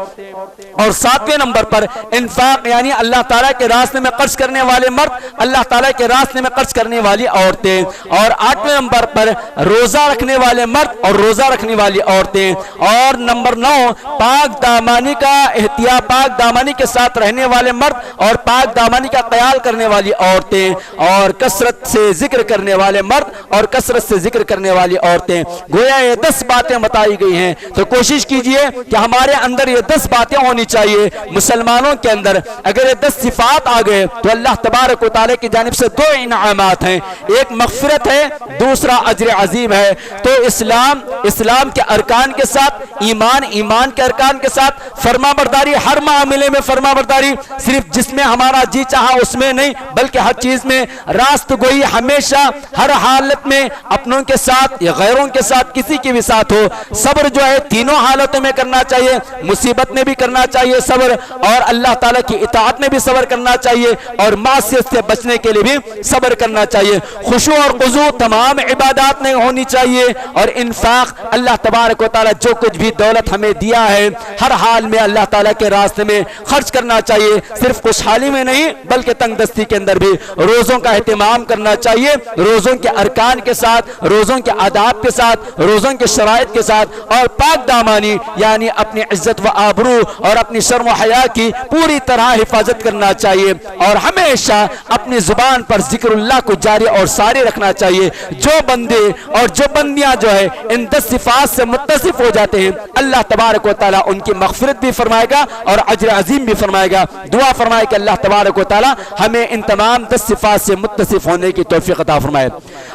اور 7ویں نمبر پر انفاق یعنی اللہ تعالیٰ کے راستے میں خرچ کرنے والے مرد، اللہ تعالیٰ کے راستے میں خرچ کرنے والی عورتیں. اور 8ویں نمبر پر روزہ رکھنے والے مرد اور روزہ رکھنے والی عورتیں. اور نمبر 9 پاک دامانی کا احتیاط، پاک دامانی کے ساتھ رہنے والے مرد اور پاک دامانی کا خیال کرنے والی عورتیں. اور کثرت سے ذکر کرنے والے مرد اور کثرت سے ذکر کرنے والی عورتیں. گویا یہ 10 باتیں بتائی گئی ہیں تو کوشش کیجئے کہ ہمارے اندر یہ 10 باتیں ہونی چاہیے. مسلمانوں کے اندر اگر یہ 10 صفات آ گئے تو اللہ تبارک و تعالیٰ کی جانب سے 2 انعامات ہیں. ایک مغفرت ہے، دوسرا اجر عظیم ہے. تو اسلام کے ارکان کے ساتھ ایمان کے ارکان کے ساتھ فرما برداری، ہر معاملے میں فرما برداری، صرف جس میں ہمارا جی چاہا اس میں نہیں بلکہ ہر چیز میں راست گوئی، ہمیشہ ہر حالت میں اپنوں کے ساتھ یا غیروں کے ساتھ کسی کے بھی ساتھ ہو. صبر جو ہے تینوں حالتوں میں کرنا چاہیے. مصیبت میں بھی کرنا چاہیے صبر، اور اللہ تعالیٰ کی اطاعت میں بھی صبر کرنا چاہیے، اور معصیت سے بچنے کے لیے بھی صبر کرنا چاہیے. خشوع اور خضوع تمام عبادات میں ہونی چاہیے. اور انفاق اللہ تبارک و تعالیٰ جو کچھ بھی دولت ہمیں دیا ہے ہر حال میں اللہ تعالیٰ کے راستے میں خرچ کرنا چاہیے. صرف خوشحالی میں نہیں بلکہ تنگ دستی کے اندر بھی روزوں کا اہتمام کرنا چاہیے. روزوں کے ارکان کے ساتھ، روزوں کے آداب کے ساتھ، روزوں کے شرائط کے ساتھ. اور پاک دامانی یعنی اپنی عزت و آبرو اور اپنی شرم و حیا کی پوری طرح حفاظت کرنا چاہیے. اور ہمیشہ اپنی زبان پر ذکر اللہ کو جاری اور ساری رکھنا چاہیے. جو بندے اور جو بندیاں جو ہے ان 10 صفات سے متصف ہو جاتے ہیں اللہ تبارک و تعالیٰ ان کی مغفرت بھی فرمائے گا اور اجر عظیم بھی فرمائے گا. دعا فرمائے کہ اللہ تبارک و تعالیٰ ہمیں ان تمام 10 صفات سے متصف ہونے کی توفیق عطا فرمائے.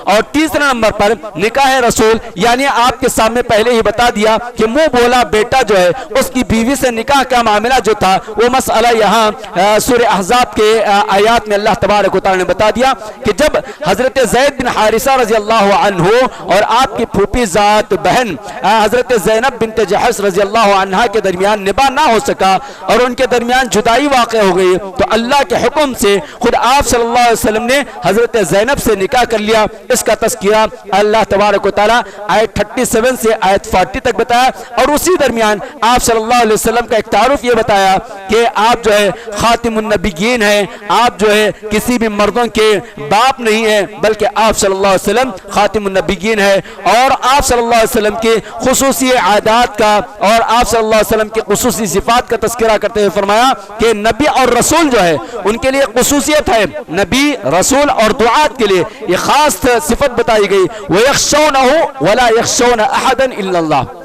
اور تیسرا نمبر پر نکاح رسول یعنی آپ کے سامنے پہلے ہی بتا دیا کہ منہ بولا بیٹا جو ہے اس کی بیوی سے نکاح کا معاملہ جو تھا وہ مسئلہ یہاں سورہ احزاب کے آیات میں اللہ تبارک و تعالیٰ نے بتا دیا کہ جب حضرت زید بن حارثہ رضی اللہ عنہ اور آپ کی پھوپھی ذات بہن حضرت زینب بنت جحش رضی اللہ عنہ کے درمیان نباہ نہ ہو سکا اور ان کے درمیان جدائی واقع ہو گئی تو اللہ کے حکم سے خود آپ صلی اللہ علیہ وسلم نے حضرت زینب سے نکاح کر لیا. اس کا تذکرہ اللہ تبارک و تعالیٰ آیت 37 سے آیت 40 تک بتایا. اور اسی درمیان آپ صلی اللہ علیہ وسلم کا ایک تعارف یہ بتایا کہ آپ جو ہے خاتم النبیین ہیں، آپ جو ہے کسی بھی مردوں کے باپ نہیں ہیں بلکہ آپ صلی اللہ علیہ وسلم خاتم النبیین ہیں. اور آپ صلی اللہ علیہ وسلم کے خصوصی عادات کا اور آپ صلی اللہ علیہ وسلم کے خصوصی صفات کا تذکرہ کرتے ہوئے فرمایا کہ نبی اور رسول جو ہے ان کے لیے خصوصیت ہے. نبی، رسول اور دعات کے لیے یہ خاص صفت بتائی گئی. وَيَخْشَوْنَهُ وَلَا يَخْشَوْنَ أَحَدًا إِلَّا اللَّهُ.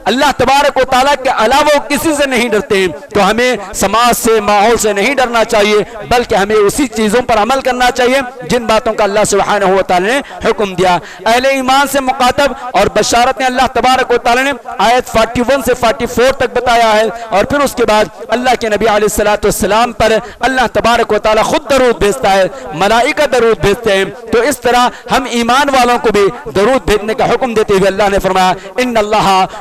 اللہ تبارک و تعالیٰ کے علاوہ کسی سے نہیں ڈرتے ہیں. تو ہمیں سماج سے، ماحول سے نہیں ڈرنا چاہیے بلکہ ہمیں اسی چیزوں پر عمل کرنا چاہیے جن باتوں کا اللہ سبحانہ و تعالیٰ نے حکم دیا. اہل ایمان سے مخاطب اور بشارتیں اللہ تبارک و تعالیٰ نے آیت 41 سے 44 تک بتایا ہے. اور پھر اس کے بعد اللہ کے نبی علیہ الصلوۃ والسلام پر اللہ تبارک و تعالیٰ خود درود بھیجتا ہے، ملائکہ درود بھیجتے ہیں. تو اس طرح ہم ایمان والوں کو بھی درود بھیجنے کا حکم دیتے ہوئے اللہ نے فرمایا ان اللہ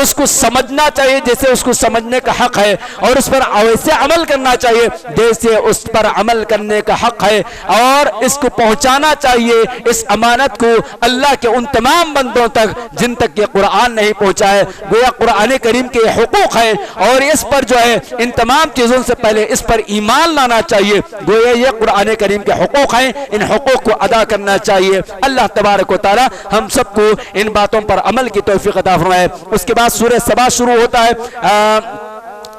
اس کو سمجھنا چاہیے جیسے اس کو سمجھنے کا حق ہے، اور اس پر ویسے عمل کرنا چاہیے جیسے اس پر عمل کرنے کا حق ہے، اور اس کو پہنچانا چاہیے اس امانت کو اللہ کے ان تمام بندوں تک جن تک یہ قرآن نہیں پہنچا ہے۔ گویا قرآن کریم کے حقوق ہیں اور اس پر جو ہے ان تمام چیزوں سے پہلے اس پر ایمان لانا چاہیے۔ گویا یہ قرآن کریم کے حقوق ہیں، ان حقوق کو ادا کرنا چاہیے۔ اللہ تبارک و تعالی ہم سب کو ان باتوں پر عمل کی توفیق عطا فرمائے۔ اس کے بعد سورہ سبا شروع ہوتا ہے۔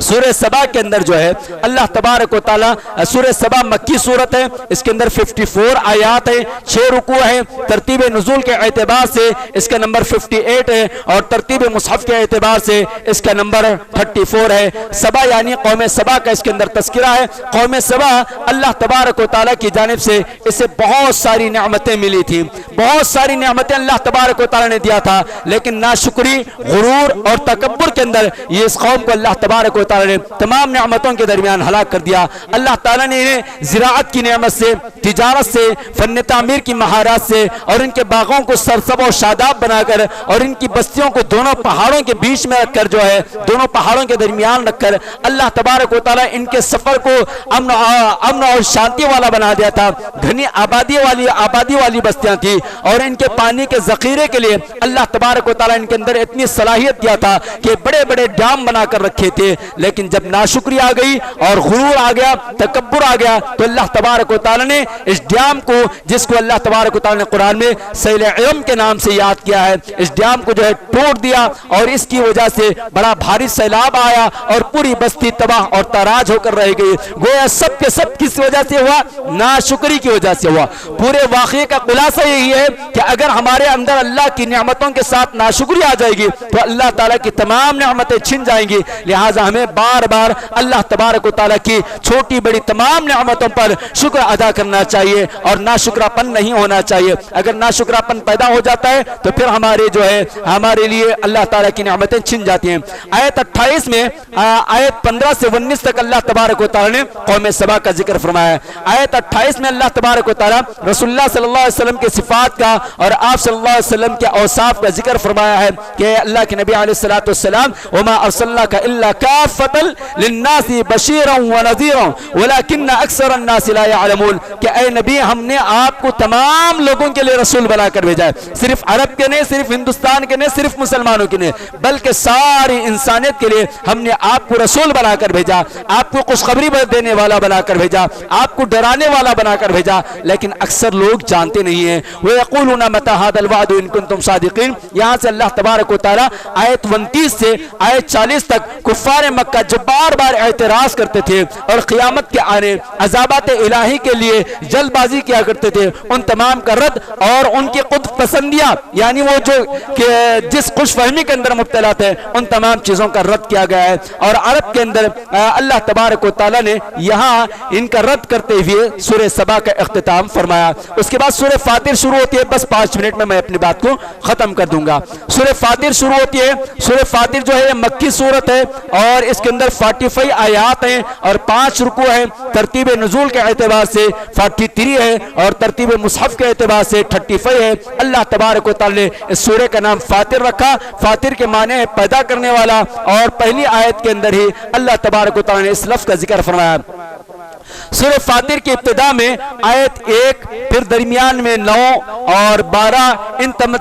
سورہ سبا کے اندر جو ہے اللہ تبارک و تعالی، سورہ سبا مکی صورت ہے، اس کے اندر 54 آیات ہیں، 6 رکوع ہیں، ترتیب نزول کے اعتبار سے اس کا نمبر 58 ہے، اور ترتیب مصحف کے اعتبار سے اس کا نمبر 34 ہے۔ سبا یعنی قوم سبا کا اس کے اندر تذکرہ ہے۔ قوم سبا اللہ تبارک و تعالی کی جانب سے اسے بہت ساری نعمتیں ملی تھیں، بہت ساری نعمتیں اللہ تبارک و تعالی نے دیا تھا، لیکن ناشکری، غرور اور تکبر کے اندر یہ اس قوم کو اللہ تبارک و تعالی نے تمام نعمتوں کے درمیان ہلاک کر دیا۔ اللہ تعالیٰ نے انہیں زراعت کی نعمت سے، تجارت سے، فن تعمیر کی مہارت سے، اور ان کے باغوں کو سرسبز و شاداب بنا کر، اور ان کی بستیوں کو دونوں پہاڑوں کے بیچ میں رکھ کر جو ہے دونوں پہاڑوں کے درمیان رکھ کر اللہ تبارک و تعالیٰ ان کے سفر کو امن اور شانتی والا بنا دیا تھا۔ گھنی آبادی والی بستیاں تھیں، اور ان کے پانی کے ذخیرے کے لیے اللہ تبارک و تعالیٰ ان کے اندر اتنی صلاحیت دیا تھا کہ بڑے بڑے ڈیم بنا کر رکھے تھے، لیکن جب ناشکری آ گئی اور غرور آ گیا، تکبر آ گیا، تو اللہ تبارک و تعالی نے اس ڈیم کو، جس کو اللہ تبارک و تعالی نے قرآن میں سیل ارم کے نام سے یاد کیا ہے، اس ڈیم کو جو ہے توڑ دیا، اور اس کی وجہ سے بڑا بھاری سیلاب آیا اور پوری بستی تباہ اور تاراج ہو کر رہ گئی۔ گویا سب کے سب کس وجہ سے ہوا؟ ناشکری کی وجہ سے ہوا۔ پورے واقعے کا خلاصہ یہی ہے کہ اگر ہمارے اندر اللہ کی نعمتوں کے ساتھ ناشکری آ جائے گی تو اللہ تعالیٰ کی تمام نعمتیں چھن جائیں گی۔ لہٰذا ہمیں بار بار اللہ تبارک و تعالیٰ کی چھوٹی بڑی تمام نعمتوں پر شکر ادا کرنا چاہیے اور ناشکراپن نہیں ہونا چاہیے۔ اگر ناشکراپن پیدا ہو جاتا ہے تو پھر ہمارے لیے اللہ تعالیٰ کی نعمتیں چھن جاتی ہیں۔ آیت 28 میں آیت 15 سے 19 تک اللہ تبارک و تعالیٰ نے قوم سبا کا ذکر فرمایا ہے۔ آیت 28 میں اللہ تبارک و تعالیٰ رسول اللہ صلی اللہ علیہ وسلم کے صفات کا اور آپ صلی اللہ علیہ وسلم کے اوصاف کا ذکر فرمایا ہے کہ اللہ کے نبی علیہ السلام وما ارسلناک الا کافۃ للناس بشیرا ونذیرا ولکن اکثر الناس لا يعلمون، کہ اے نبی ہم نے آپ کو تمام لوگوں کے لیے رسول بنا کر بھیجا ہے، صرف عرب کے نہیں، صرف ہندوستان کے نہیں، صرف مسلمانوں کے نہیں، بلکہ ساری انسانیت کے لیے ہم نے آپ کو رسول بنا کر بھیجا، آپ کو خوشخبری دینے والا بنا کر بھیجا، آپ کو ڈرانے والا بنا کر بھیجا، لیکن اکثر لوگ جانتے نہیں ہیں۔ وَيَقُولُونَ مَتَى هَذَا الْوَعْدُ إِن كُنتُمْ صَادِقِينَ، یہاں سے اللہ تبارک و تعالیٰ آیت 29 سے آیت 40 تک کفار مکہ جو بار بار اعتراض کرتے تھے اور قیامت کے آنے عذابات الہی کے لیے جلد بازی کیا کرتے تھے، ان تمام کا رد اور ان کی خود پسندیاں، یعنی وہ جو جس خوش فہمی کے اندر مبتلا تھے، ان تمام چیزوں کا رد کیا گیا ہے۔ اور عرب کے اندر اللہ تبارک و تعالیٰ نے یہاں ان کا رد کرتے ہوئے سورہ سبا کا اختتام فرمایا۔ اس کے بعد سورہ فاطر شروع ہوتی ہے، بس 5 منٹ میں اپنی بات کو ختم کر دوں گا۔ سورہ فاطر شروع ہوتی ہے۔ سورہ فاطر جو ہے مکی سورت ہے اور اس کے اندر 45 آیات ہیں اور 5 رکوع ہیں۔ ترتیب نزول کے اعتبار سے 43 ہے اور ترتیب مصحف کے اعتبار سے 35 ہے۔ اللہ تبارک و تعالی نے اس سورہ کا نام فاطر رکھا۔ فاطر کے معنی ہے پیدا کرنے والا، اور پہلی آیت کے اندر ہی اللہ تبارک و تعالی نے اس لفظ کا ذکر فرمایا۔ سورہ فاطر کی ابتدا میں آیت 1، پھر درمیان میں 9 اور 12،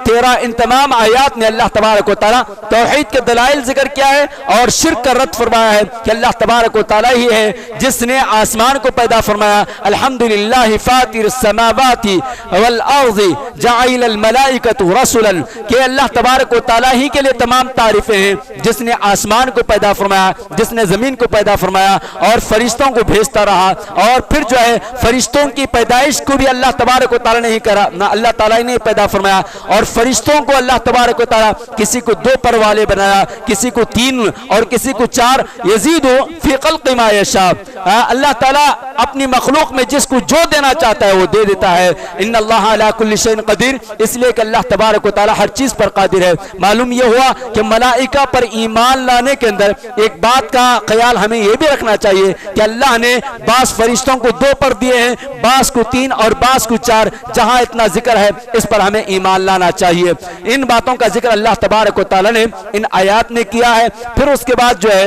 13 ان تمام آیات میں اللہ تبارک و تعالیٰ توحید کے دلائل ذکر کیا ہے اور شرک کا رد فرمایا ہے کہ اللہ تبارک و تعالیٰ ہی ہے جس نے آسمان کو پیدا فرمایا۔ الحمدللہ فاطر السماوات والارض جاعل الملائکۃ رسلا، کہ اللہ تبارک و تعالیٰ ہی کے لیے تمام تعریفیں ہیں جس نے آسمان کو پیدا فرمایا، جس نے زمین کو پیدا فرمایا اور فرشتوں کو بھیجتا رہا، اور پھر جو ہے فرشتوں کی پیدائش کو بھی اللہ تبارک و تعالیٰ نے ہی کرا، نہ اللہ تعالیٰ نے پیدا فرمایا، اور فرشتوں کو اللہ تبارک و تعالیٰ کسی کو 2 پر والے بنایا، کسی کو 3 اور کسی کو 4، یزید فی خلق ما یشاء۔ اللہ تعالیٰ اپنی مخلوق میں جس کو جو دینا چاہتا ہے وہ دے دیتا ہے۔ ان اللہ علی کل شیء قدیر، اس لیے کہ اللہ تبارک و تعالیٰ ہر چیز پر قادر ہے۔ معلوم یہ ہوا کہ ملائکہ پر ایمان لانے کے اندر ایک بات کا خیال ہمیں یہ بھی رکھنا چاہیے کہ اللہ نے بعض فرشتوں کو 2 پر دیے ہیں، بعض کو 3 اور بعض کو 4، جہاں اتنا ذکر ہے اس پر ہمیں ایمان لانا چاہیے۔ ان باتوں کا ذکر اللہ تبارک و تعالی نے ان آیات میں کیا ہے۔ پھر اس کے بعد جو ہے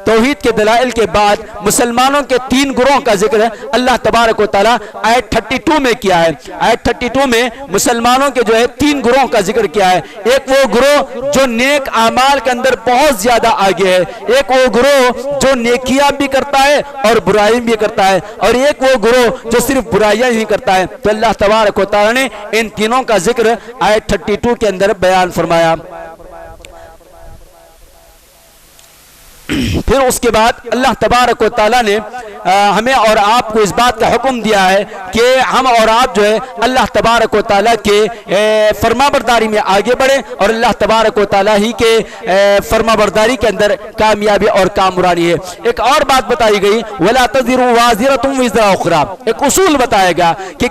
توحید کے دلائل کے بعد مسلمانوں کے 3 گروہوں کا ذکر ہے اللہ تبارک و تعالی آیت 32 میں کیا ہے۔ آیت 32 میں مسلمانوں کے جو ہے 3 گروہوں کا ذکر کیا ہے۔ ایک وہ گروہ جو نیک اعمال کے اندر بہت زیادہ آگے ہے، ایک وہ گروہ جو نیکیاں بھی کرتا ہے اور برائی بھی کرتا ہے، اور ایک وہ گروہ جو صرف برائیاں ہی کرتا ہے۔ تو اللہ تبارک و تعالی نے ان تینوں کا ذکر آیت 32 کے اندر بیان فرمایا۔ پھر اس کے بعد اللہ تبارک و تعالیٰ نے ہمیں اور آپ کو اس بات کا حکم دیا ہے کہ ہم اور آپ جو ہے اللہ تبارک و تعالیٰ کے فرما برداری میں آگے بڑھیں اور اللہ تبارک و تعالیٰ ہی کے فرما برداری کے اندر کامیابی اور کامرانی ہے۔ ایک اور بات بتائی گئی وَلَا تَزِرُ وَازِرَةٌ وِزْرَ أُخْرَىٰ، ایک اصول بتایا گا کہ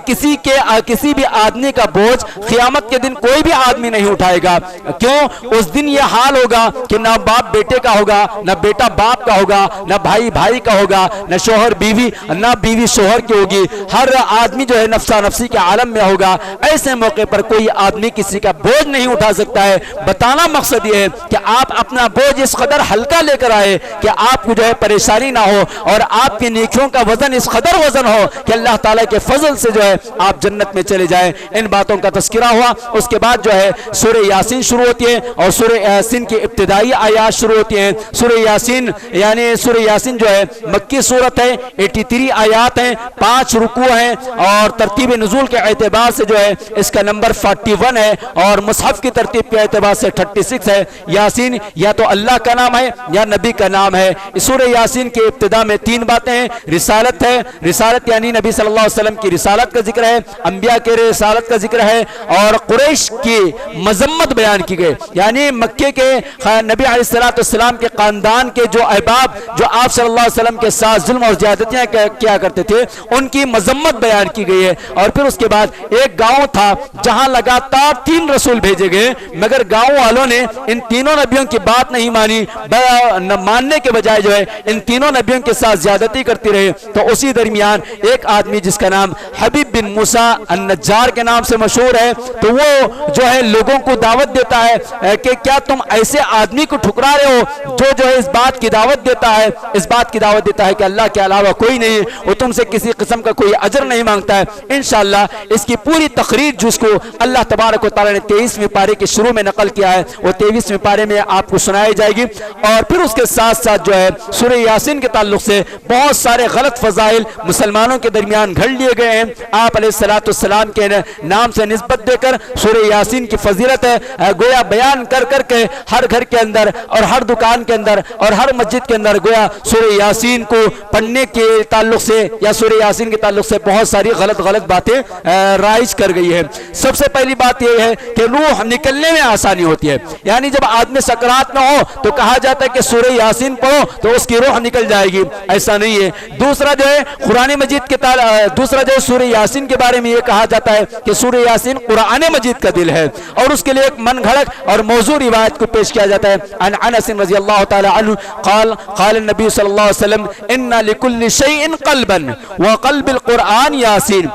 کسی بھی آدمی کا بوجھ قیامت کے دن کوئی بھی آدمی نہیں اٹھائے گا۔ کیوں؟ اس دن یہ حال ہوگا کہ نہ باپ بیٹے کا ہوگا، نہ بیٹا باپ کا ہوگا، نہ بھائی بھائی کا ہوگا، نہ شوہر بیوی، نہ بیوی شوہر کی ہوگی۔ ہر آدمی جو ہے نفسا نفسی کے عالم میں ہوگا۔ ایسے موقع پر کوئی آدمی کسی کا بوجھ نہیں اٹھا سکتا ہے۔ بتانا مقصد یہ ہے کہ آپ اپنا بوجھ اس قدر ہلکا لے کر آئے کہ آپ کو جو ہے پریشانی نہ ہو، اور آپ کی نیکیوں کا وزن اس قدر وزن ہو کہ اللہ تعالیٰ کے فضل سے جو ہے آپ جنت میں چلے جائیں۔ ان باتوں کا تذکرہ ہوا۔ اس کے بعد جو ہے سورہ یاسین شروع ہوتی ہے، اور سورہ یاسین کی ابتدائی آیات شروع ہوتی ہیں۔ سورہ یاسین یعنی سورہ یاسین جو ہے مکی صورت ہے، 83 آیات ہیں، 5 رکوع ہیں، اور ترتیب نزول کے اعتبار سے جو ہے اس کا نمبر 41 ہے، اور مصحف کی ترتیب کے اعتبار سے 36 ہے۔ یاسین یا تو اللہ کا نام ہے یا نبی کا نام ہے۔ سورہ یاسین کے ابتدا میں 3 باتیں ہیں۔ رسالت ہے، رسالت یعنی نبی صلی اللہ علیہ وسلم کی رسالت کا ذکر ہے، انبیاء کے رسالت کا ذکر ہے، اور قریش کی مذمت بیان کی گئی، یعنی مکے کے نبی علیہ السلام کے خاندان کے جو احباب جو آپ صلی اللہ علیہ وسلم کے ساتھ ظلم اور زیادتیاں کیا کرتے تھے ان کی مذمت بیان کی گئی ہے۔ اور پھر اس کے بعد ایک گاؤں تھا جہاں لگاتار 3 رسول بھیجے گئے، مگر گاؤں والوں نے ان تینوں نبیوں کی بات نہیں مانی، ماننے کے بجائے جو ہے ان تینوں نبیوں کے ساتھ زیادتی کرتی رہے۔ تو اسی درمیان ایک آدمی جس کا نام حبیب بن موسیٰ النجار کے نام سے مشہور ہے، تو وہ جو ہے لوگوں کو دعوت دیتا ہے کہ کیا تم ایسے آدمی کو ٹھکرا رہے ہو جو ہے اس بات کی دعوت دیتا ہے، اس بات کی دعوت دیتا ہے کہ اللہ کے علاوہ کوئی نہیں، وہ تم سے کسی قسم کا کوئی اجر نہیں مانگتا ہے۔ انشاءاللہ اس کی پوری تقریر جس کو اللہ تبارک و تعالی نے 23ویں پارے کے شروع میں نقل کیا ہے وہ 23ویں پارے میں آپ کو سنائی جائے گی۔ اور پھر اس کے ساتھ ساتھ جو ہے سورہ یاسین کے تعلق سے بہت سارے غلط فضائل مسلمانوں کے درمیان گھڑ لیے گئے ہیں۔ آپ علیہ السلام کے نام سے نسبت دے کر سورہ یاسین کی فضیلت ہے گویا بیان کر کر کے ہر گھر کے اندر اور ہر دکان کے اندر اور ہر مسجد کے اندر گویا سورہ یاسین کو پڑھنے کے تعلق سے یا سورہ یاسین کے تعلق سے بہت ساری غلط باتیں رائج کر گئی ہے۔ سب سے پہلی بات یہ ہے کہ روح نکلنے میں آسانی ہوتی ہے، یعنی جب آدمی سکرات میں ہو تو کہا جاتا ہے کہ سورہ یاسین پڑھو تو اس کی روح نکل جائے گی، ایسا نہیں ہے۔ دوسرا جو ہے قرآن مجید کے دوسرا جو ہے سورہ یاسین کے بارے میں یہ کہا جاتا ہے کہ سورہ یاسین قرآن مجید کا دل ہے، اور اس کے لیے ایک من گھڑت اور موضوع روایت کو پیش کیا جاتا ہے۔ عن انس رضی اللہ تعالی عنہ قال النبی صلی اللہ علیہ وسلم ان لكل شيء قلبا وقلب القرآن یاسین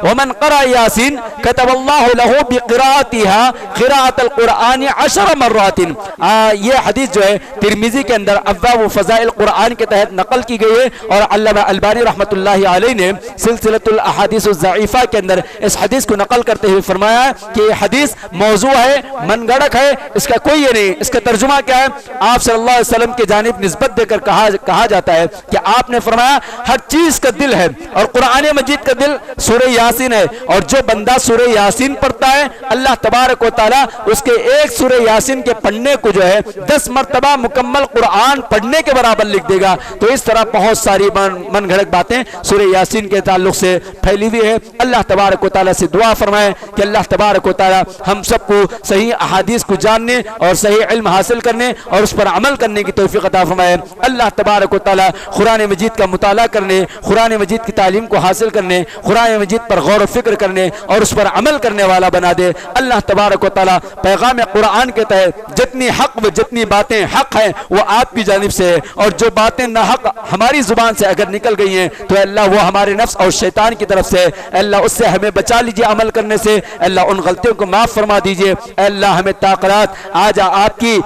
ومن قرأ یاسین كتب اللہ له بقراءتها قراءة القرآن 10 مرات۔ یہ حدیث جو ہے ترمذی کے اندر ابواب فضائل قرآن کے تحت نقل کی گئی ہے، اور علامہ البانی رحمۃ اللہ علیہ نے سلسلۃ الاحادیث الضعیفہ کے اندر اس حدیث کو نقل کرتے ہوئے فرمایا کہ یہ حدیث موضوع ہے، من گھڑت ہے، اس کا کوئی یہ نہیں۔ اس کا ترجمہ کیا ہے؟ آپ صلی اللہ علیہ وسلم کی جانب نسبت دے کر کہا جاتا ہے کہ آپ نے فرمایا ہر چیز کا دل ہے، اور قرآن مجید کا دل سورہ یاسین ہے، اور جو بندہ سورہ یاسین پڑھتا ہے اللہ تبارک و تعالی اس کے ایک سورہ یاسین کے پڑھنے کو جو ہے 10 مرتبہ مکمل قرآن پڑھنے کے برابر لکھ دے گا۔ تو اس طرح بہت ساری من گھڑت باتیں سورہ یاسین کے تعلق سے پھیلی ہوئی ہے۔ اللہ تبارک و تعالی سے دعا فرمائے کہ اللہ تبارک و تعالی ہم سب کو صحیح احادیث کو جاننے اور صحیح علم حاصل کرنے اور اس پر عمل کرنے کرنے کی توفیق عطا فرمائے۔ اللہ تبارک و تعالی قرآن مجید کا مطالعہ کرنے، قرآن مجید کی تعلیم کو حاصل کرنے، قرآن مجید پر غور و فکر کرنے اور اس پر عمل کرنے والا بنا دے۔ اللہ تبارک و تعالی پیغام قرآن کے تحت جتنی حق و جتنی باتیں حق ہیں وہ آپ کی جانب سے ہے، اور جو باتیں ناحق ہماری زبان سے اگر نکل گئی ہیں تو اللہ وہ ہمارے نفس اور شیطان کی طرف سے ہے۔ اللہ اس سے ہمیں بچا لیجئے عمل کرنے سے، اللہ ان غلطیوں کو معاف فرما دیجئے۔ اللہ ہمیں طاقت آج آپ کی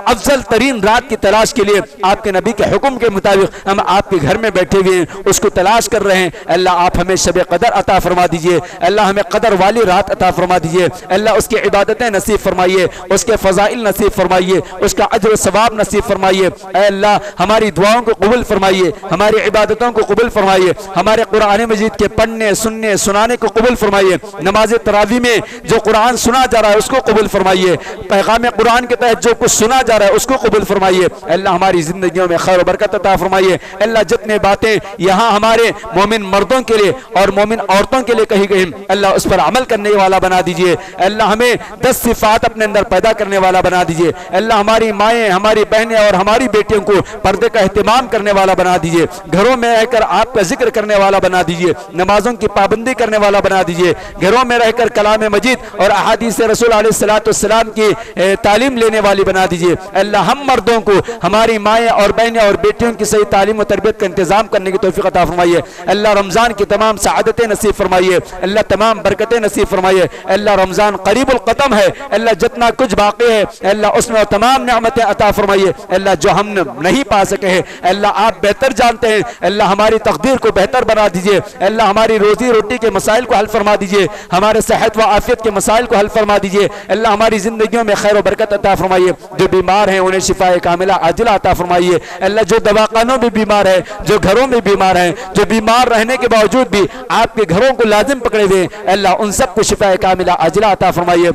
افضل ترین رات کی تلاش کے لیے آپ کے نبی کے حکم کے مطابق ہم آپ کے گھر میں بیٹھے ہوئے ہیں، اس کو تلاش کر رہے ہیں۔ اللہ آپ ہمیں شب قدر عطا فرما دیجئے، اللہ ہمیں قدر والی رات عطا فرما دیجئے۔ اللہ اس کی عبادتیں نصیب فرمائیے، اس کے فضائل نصیب فرمائیے، اس کا اجر و ثواب نصیب فرمائیے۔ اے اللہ ہماری دعاؤں کو قبول فرمائیے، ہماری عبادتوں کو قبول فرمائیے، ہمارے قرآن مجید کے پڑھنے سننے سنانے کو قبول فرمائیے۔ نماز تراویح میں جو قرآن سنا جا رہا ہے اس کو قبول فرمائیے، پیغام قرآن کے تحت جو کچھ سنا جا رہا ہے اس کو قبول فرمائیے۔ اللہ ہماری زندگیوں میں خیر و برکت عطا فرمائیے۔ اللہ جتنے باتیں یہاں ہمارے مومن مردوں کے لیے اور مومن عورتوں کے لیے کہی گئی اللہ اس پر عمل کرنے والا بنا دیجئے۔ اللہ ہمیں 10 صفات اپنے اندر پیدا کرنے والا بنا دیجئے۔ اللہ ہماری مائیں، ہماری بہنیں اور ہماری بیٹیوں کو پردے کا اہتمام کرنے والا بنا دیجئے، گھروں میں رہ کر آپ کا ذکر کرنے والا بنا دیجئے، نمازوں کی پابندی کرنے والا بنا دیجئے، گھروں میں رہ کر کلام مجید اور احادیث رسول علیہ السلام کی تعلیم لینے والی بنا دیجئے۔ اللہ ہم مردوں کو ہماری مائیں اور بہنیں اور بیٹیوں کی صحیح تعلیم و تربیت کا انتظام کرنے کی توفیق عطا فرمائیے۔ اللہ رمضان کی تمام سعادتیں نصیب فرمائیے، اللہ تمام برکتیں نصیب فرمائیے۔ اللہ رمضان قریب القدم ہے، اللہ جتنا کچھ باقی ہے اللہ اس میں تمام نعمتیں عطا فرمائیے۔ اللہ جو ہم نہیں پا سکے ہیں اللہ آپ بہتر جانتے ہیں، اللہ ہماری تقدیر کو بہتر بنا دیجئے۔ اللہ ہماری روزی روٹی کے مسائل کو حل فرما دیجئے، ہمارے صحت و عافیت کے مسائل کو حل فرما دیجئے۔ اللہ ہماری زندگیوں میں خیر و برکت عطا فرمائیے، جو بیمار ہیں انہیں شفاء کاملہ عاجلہ عطا فرمائیے۔ اللہ جو دواخانوں میں بیمار ہیں، جو گھروں میں بیمار ہیں، جو بیمار رہنے کے باوجود بھی آپ کے گھروں کو لازم پکڑے ہوئے اللہ ان سب کو شفاء کاملہ عاجلہ عطا فرمائیے۔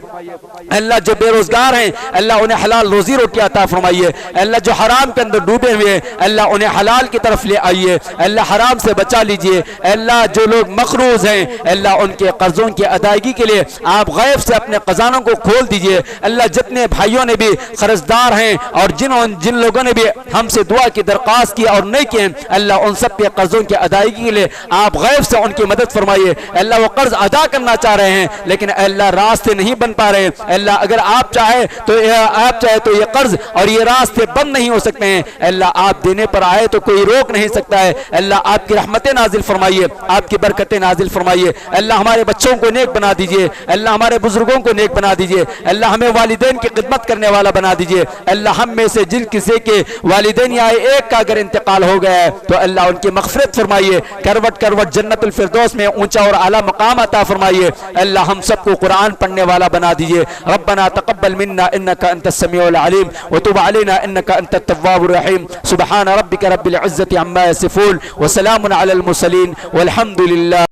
اللہ جو بے روزگار ہیں اللہ انہیں حلال روزی روٹی عطا فرمائیے۔ اللہ جو حرام کے اندر ڈوبے ہوئے ہیں اللہ انہیں حلال کی طرف لے آئیے، اللہ حرام سے بچا لیجئے۔ اللہ جو لوگ مقروض ہیں اللہ ان کے قرضوں کی ادائیگی کے لیے آپ غیب سے اپنے خزانوں کو کھول دیجئے۔ اللہ جتنے بھائیوں نے بھی قرضدار ہیں اور جن لوگوں نے بھی ہم سے دعا کی درخواست کی اور نہیں کی اللہ ان سب کے قرضوں کی ادائیگی کے لیے آپ غیب سے ان کی مدد فرمائیے۔ اللہ وہ قرض ادا کرنا چاہ رہے ہیں لیکن اللہ راستے نہیں بن پا رہے، اللہ اگر آپ چاہے تو یہ قرض اور یہ راستے بند نہیں ہو سکتے ہیں۔ اللہ آپ دینے پر آئے تو کوئی روک نہیں سکتا ہے۔ اللہ آپ کی رحمتیں نازل فرمائیے، آپ کی برکتیں نازل فرمائیے۔ اللہ ہمارے بچوں کو نیک بنا دیجئے، اللہ ہمارے بزرگوں کو نیک بنا دیجئے، اللہ ہمیں والدین کی خدمت کرنے والا بنا دیجئے۔ اللہ ہم میں سے جن کسی کے والدین یا ایک کا اگر انتقال ہو گیا ہے تو اللہ ان کی مغفرت فرمائیے، کروٹ کروٹ جنت الفردوس میں اونچا اور اعلیٰ مقام عطا فرمائیے۔ اللہ ہم سب کو قرآن پڑھنے والا بنا دیجئے۔ ربنا تقبل منا انك انت السميع العليم وتب علينا انك انت التواب الرحيم سبحان ربك رب العزة عما يصفون وسلام على المرسلين والحمد لله